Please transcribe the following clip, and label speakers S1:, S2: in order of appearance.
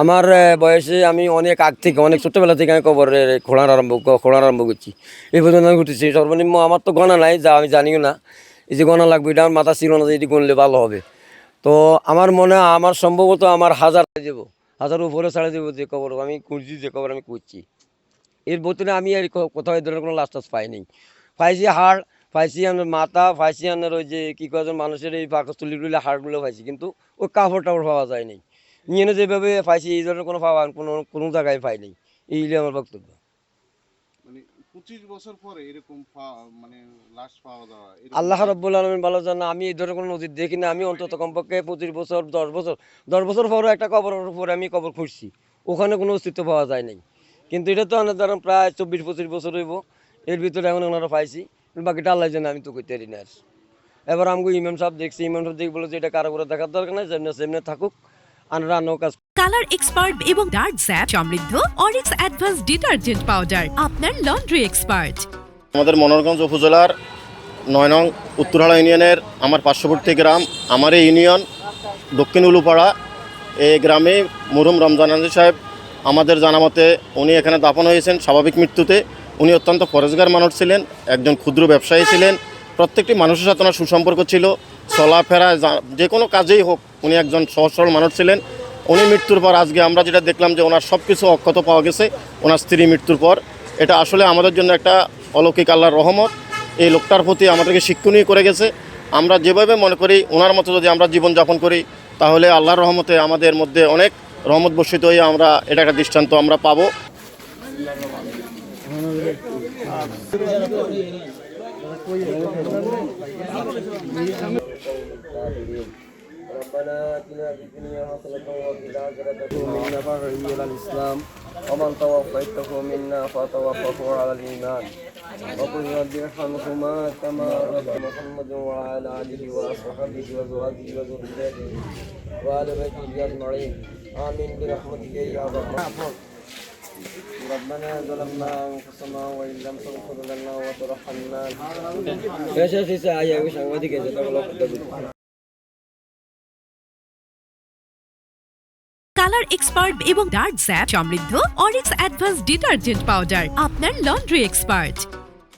S1: আমার বয়সে আমি অনেক আগ থেকে অনেক ছোট্টবেলা থেকে আমি কবর খোঁড়ার আরম্ভ করছি। এই পর্যন্ত আমি ঘুরতেছি সর্বনিম্ন আমার তো গণা নাই, যা আমি জানিও না। এই যে গণা লাগবে এটা আমার মাথা ছিল না যে এটি গণলে ভালো হবে। তো আমার মনে হয় আমার সম্ভবত আমার হাজার দেবো, হাজার উপরে ছাড়ে দেবো যে কবর আমি খুঁজছি, যে কবর আমি খুঁজছি। এর ভিতরে আমি আর কোথাও এই ধরনের কোনো লাশ টাস পাইনি। পাইছি হাড়, পাইছি আমার মাথা, পাইছি আমার ওই যে কী কজন মানুষের এই পাকস্থলী হাড়গুলো পাইছি, কিন্তু ওই কাপড় টাপড় পাওয়া যায়নি। নিয়ে যেভাবে পাইছি এই ধরনের কোনো পাওয়া কোনো জায়গায় পাইনি। এই আমার বক্তব্য।
S2: মানে 25 বছর পরে এরকম মানে লাশ পাওয়া যাওয়া
S1: আল্লাহ রাব্বুল আলামিন ভালো জানে, আমি এই ধরনের কোনো নজির দেখি না। আমি অন্তত কমপক্ষে 25 বছর 10 বছর 10 বছর পরও একটা কবরের উপরে আমি কবর খুঁজছি, ওখানে কোনো অস্তিত্ব পাওয়া যায় নাই। কিন্তু এটা তো অনেক ধরেন প্রায় 24-25 বছর হইব, এর ভিতরে এখন ওনারা পাইছি। বাকিটা আল্লাহ জানে, আমি তো কইতে পারি না। আর এবার আমাকে ইমাম সাহেব দেখছি, ইমাম সাহেব দেখে বলে যে এটা কারো করে দেখার দরকার নাই, যেমনি সেমনি থাকুক, আমরা অন্য কাজ।
S3: কালার এক্সপার্ট এবং ডার্ক স্যাপ সমৃদ্ধ অরিক্স অ্যাডভান্স ডিটারজেন্ট পাউডার আপনার লন্ড্রি এক্সপার্ট।
S4: আমাদের মনোহরগঞ্জ উপজেলার 9 নং উত্তরহাড়া ইউনিয়নের আমার পার্শ্ববর্তী গ্রাম, আমার এই ইউনিয়ন দক্ষিণ উলুপাড়া। এই গ্রামে মরহুম রমজান আলী সাহেব আমাদের জানামতে উনি এখানে দাফন হয়েছেন স্বাভাবিক মৃত্যুতে। উনি অত্যন্ত পরেশগার মানুষ ছিলেন, একজন ক্ষুদ্র ব্যবসায়ী ছিলেন। প্রত্যেকটি মানুষের সাথে ওনার সুসম্পর্ক ছিল, চলাফেরা যে কোনো কাজেই হোক উনি একজন সহজ সরল মানুষ ছিলেন। উনি মৃত্যুর পর আজকে আমরা যেটা দেখলাম যে ওনার সব কিছু অক্ষত পাওয়া গেছে ওনার স্ত্রী মৃত্যুর পর। এটা আসলে আমাদের জন্য একটা অলৌকিক আল্লাহর রহমত। এই লোকটার প্রতি আমাদেরকে শিক্ষণীয় করে গেছে। আমরা যেভাবে মনে করি ওনার মতো যদি আমরা জীবনযাপন করি তাহলে আল্লাহর রহমতে আমাদের মধ্যে অনেক রহমত বর্ষিত হয়ে আমরা এটা একটা দৃষ্টান্ত আমরা পাবো।
S1: ربنا آتنا في الدنيا حسنة وفي الآخرة منا فهدي إلى الإسلام ومن توفيته منا فتوفه على الإيمان وقل رب ارحمهما كما ربى محمد وعلى آله وأصحابه وأزواجه وذريته وآل بيته أجمعين آمين برحمتك يا رب. ربنا ظلمنا أنفسنا وإن لم تغفر لنا وترحمنا.
S3: কালার এক্সপার্ট এবং ডার্ক স্যাপ সমৃদ্ধ অরিক্স অ্যাডভান্স ডিটারজেন্ট পাউডার আপনার লন্ড্রি এক্সপার্ট।